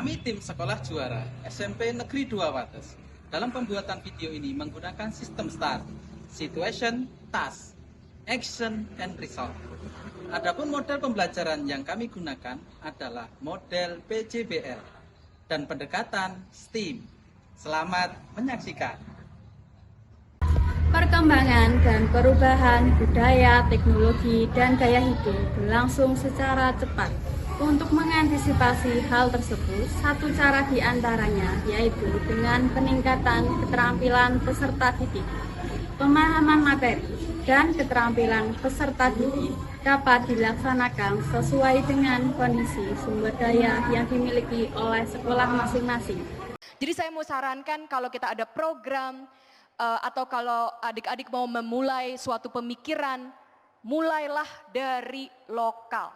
Kami tim Sekolah Juara SMP Negeri 2 Wates. Dalam pembuatan video ini menggunakan sistem STAR, Situation, Task, Action, and Result. Adapun model pembelajaran yang kami gunakan adalah model PJBL dan pendekatan STEAM. Selamat menyaksikan. Perkembangan dan perubahan budaya, teknologi, dan gaya hidup berlangsung secara cepat. Untuk mengantisipasi hal tersebut, satu cara di antaranya yaitu dengan peningkatan keterampilan peserta didik. Pemahaman materi dan keterampilan peserta didik dapat dilaksanakan sesuai dengan kondisi sumber daya yang dimiliki oleh sekolah masing-masing. Jadi saya mau sarankan kalau kita ada program atau kalau adik-adik mau memulai suatu pemikiran, mulailah dari lokal.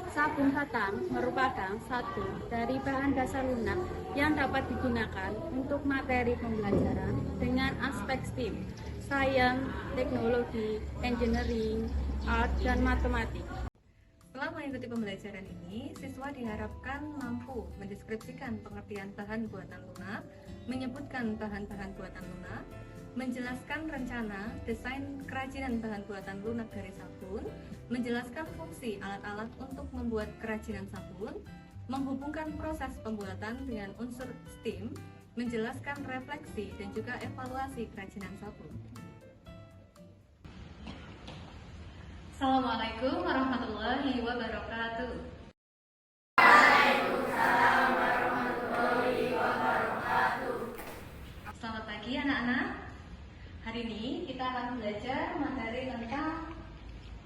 Sabun batang merupakan satu dari bahan dasar lunak yang dapat digunakan untuk materi pembelajaran dengan aspek STEAM, Science, Teknologi, Engineering, Art, dan Matematik. Setelah mengikuti pembelajaran ini, siswa diharapkan mampu mendeskripsikan pengertian bahan buatan lunak, menyebutkan bahan-bahan buatan lunak, menjelaskan rencana desain kerajinan bahan buatan lunak dari sabun, menjelaskan fungsi alat-alat untuk membuat kerajinan sabun, menghubungkan proses pembuatan dengan unsur STEAM, menjelaskan refleksi dan juga evaluasi kerajinan sabun. Assalamualaikum warahmatullahi wabarakatuh. Waalaikumsalam warahmatullahi wabarakatuh. Selamat pagi anak-anak. Hari ini kita akan belajar materi tentang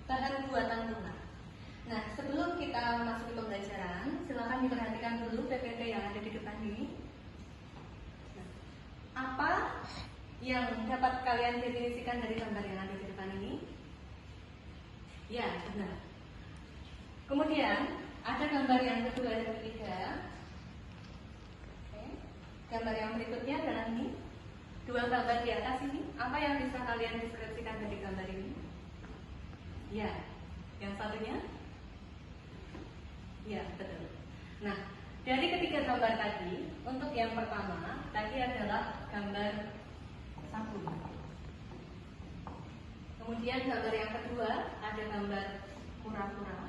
bahan buatan lunak. Nah, sebelum kita masuk ke pembelajaran, silakan diperhatikan dulu PPT yang ada di depan ini. Nah, apa yang dapat kalian definisikan dari gambar yang ada di depan ini? Ya, benar. Kemudian ada gambar yang kedua dan ketiga. Oke. Gambar yang berikutnya adalah ini. Dua gambar di atas ini. Apa yang bisa kalian deskripsikan dari gambar ini? Ya, yang satunya? Ya, betul. Nah, dari ketiga gambar tadi, untuk yang pertama tadi adalah gambar sabun. Kemudian gambar yang kedua ada gambar kura-kura.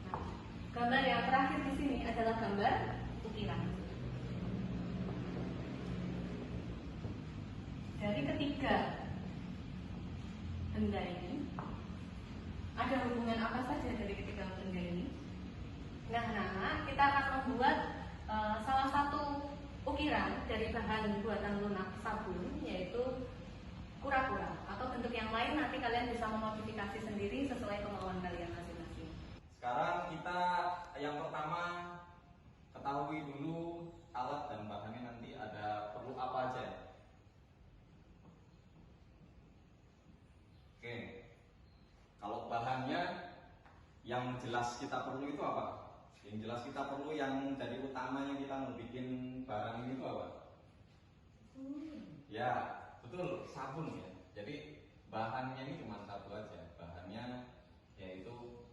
Nah, gambar yang terakhir di sini adalah gambar ukiran. Dari ketiga benda ini, ada hubungan apa saja dari ketiga benda ini? Nah, kita akan membuat salah satu ukiran dari bahan buatan lunak sabun, yaitu kura-kura. Atau bentuk yang lain nanti kalian bisa memodifikasi sendiri sesuai kemauan kalian masing-masing. Sekarang kita yang pertama ketahui dulu alat dan bahannya nanti ada perlu apa aja. Oke, kalau bahannya yang jelas kita perlu itu apa? Yang jelas kita perlu yang dari utamanya kita mau bikin barang ini itu apa? Ya, betul, sabun ya. Jadi bahannya ini cuma satu aja. Bahannya yaitu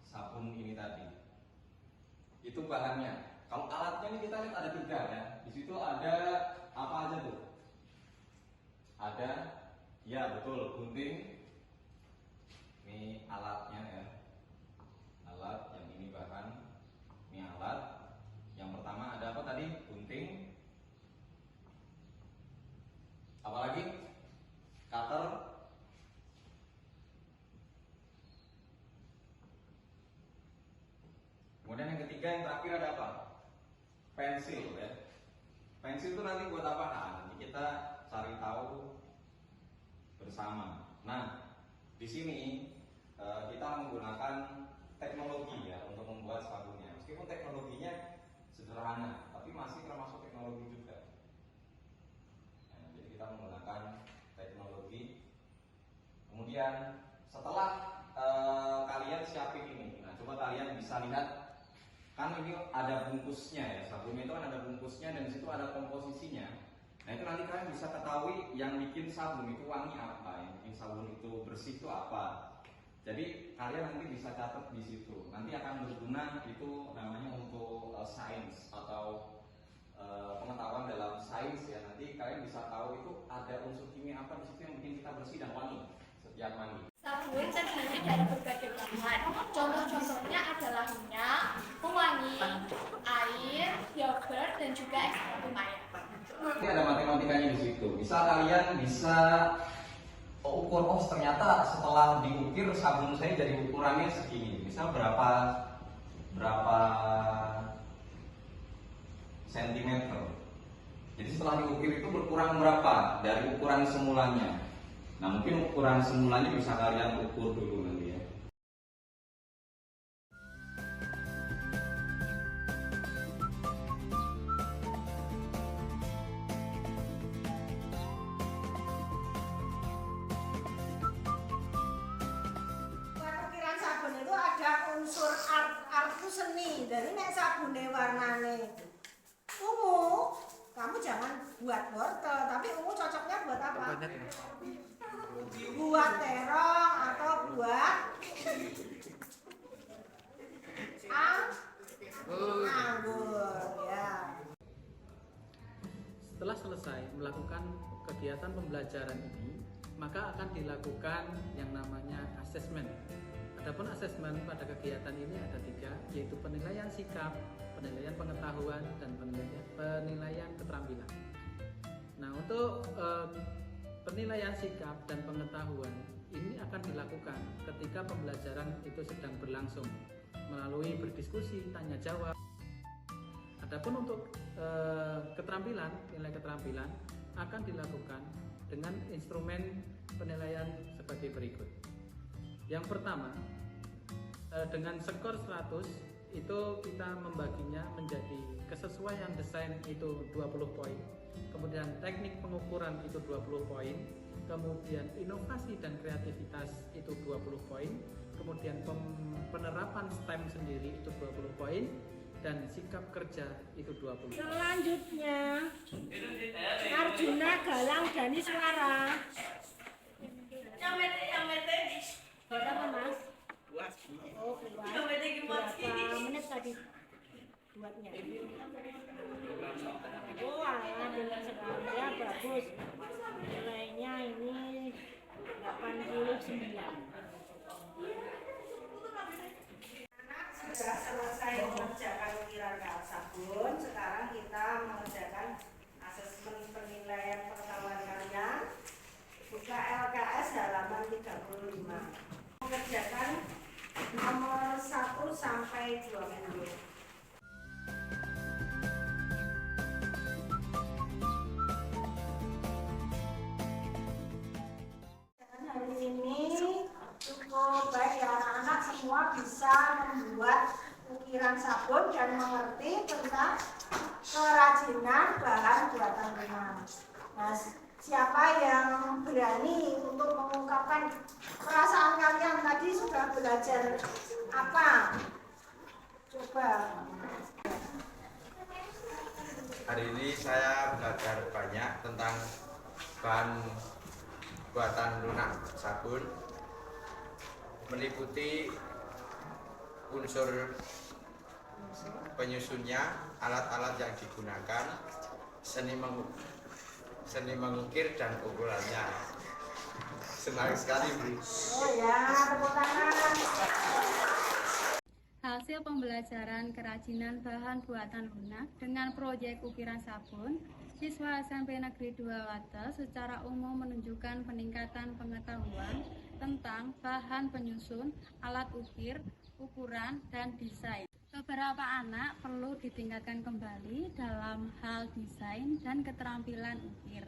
sabun ini tadi. Itu bahannya. Kalau alatnya ini kita lihat ada tiga ya. Di situ ada apa aja tuh? Ada, ya betul, gunting. Ini alatnya ya. Alat, yang ini bahan, ini alat. Yang pertama ada apa tadi? Gunting. Apalagi? Cutter. Kemudian yang ketiga, yang terakhir ada apa? Pensil ya. Pensil itu nanti buat apa? Nah, nanti kita cari tahu bersama. Nah, di sini kita menggunakan teknologi ya untuk membuat sabunnya. Meskipun teknologinya sederhana, tapi masih termasuk teknologi juga. Nah, jadi kita menggunakan teknologi. Kemudian setelah kalian siapin ini, nah coba kalian bisa lihat, kan ini ada bungkusnya ya, sabunnya itu kan ada bungkusnya dan di situ ada komposisinya. Nah itu nanti kalian bisa ketahui yang bikin sabun itu wangi apa, yang bikin sabun itu bersih itu apa. Jadi kalian nanti bisa catat di situ. Nanti akan berguna itu namanya untuk sains atau pengetahuan dalam sains ya. Nanti kalian bisa tahu itu ada unsur kimia apa di situ yang bikin kita bersih dan wangi setiap mandi. Sabun terdiri dari berbagai bahan. Contoh-contohnya adalah minyak, pewangi, air, yogurt, dan juga ekstrak ayam. Ini ada matematikanya di situ. Bisa kalian bisa ukur, oh ternyata setelah diukir sabun saya jadi ukurannya segini. Misal berapa sentimeter. Jadi setelah diukir itu berkurang berapa dari ukuran semulanya. Nah mungkin ukuran semulanya bisa kalian ukur dulu nanti ya. Ukiran sabun itu ada unsur art itu seni. Jadi nek sabune warnane ungu, kamu jangan buat wortel, tapi ungu cocoknya buat apa? Buat terong atau buat anggur ya. Setelah selesai melakukan kegiatan pembelajaran ini, maka akan dilakukan yang namanya asesmen. Adapun asesmen pada kegiatan ini ada 3, yaitu penilaian sikap, penilaian pengetahuan, dan penilaian keterampilan. Nah, untuk penilaian sikap dan pengetahuan ini akan dilakukan ketika pembelajaran itu sedang berlangsung melalui berdiskusi, tanya jawab. Adapun untuk keterampilan, nilai keterampilan akan dilakukan dengan instrumen penilaian sebagai berikut. Yang pertama, dengan skor 100 itu kita membaginya menjadi kesesuaian desain itu 20 poin, kemudian teknik pengukuran itu 20 poin, kemudian inovasi dan kreativitas itu 20 poin, kemudian penerapan STEM sendiri itu 20 poin, dan sikap kerja itu 20. Selanjutnya Arjuna Galang Dani Suara. Yang mete. Buat apa mas? Oh buat. Berapa menit tadi buatnya? Oh alah dengan sekali ya bagus. Nilainya ini 89. Sudah selesai mengerjakan ukiran sabun, sekarang kita mengerjakan asesmen penilaian pengetahuan kalian. Buka LKS halaman 35. Mengerjakan nomor 1 sampai 20. Hari ini cukup baik ya, anak-anak semua bisa membuat ukiran sabun dan mengerti tentang kerajinan bahan buatan rumah. Nah, siapa yang berani untuk mengungkapkan perasaan kalian tadi sudah belajar apa? Coba. Hari ini saya belajar banyak tentang bahan buatan lunak sabun, meliputi unsur penyusunnya, alat-alat yang digunakan, seni mengukir dan ukurannya. Senang sekali, Bu. Oh ya, tepuk tangan. Hasil pembelajaran kerajinan bahan buatan lunak dengan proyek ukiran sabun, siswa SMP Negeri 2 Wates secara umum menunjukkan peningkatan pengetahuan tentang bahan penyusun, alat ukir, ukuran, dan desain. Beberapa anak perlu ditingkatkan kembali dalam hal desain dan keterampilan ukir.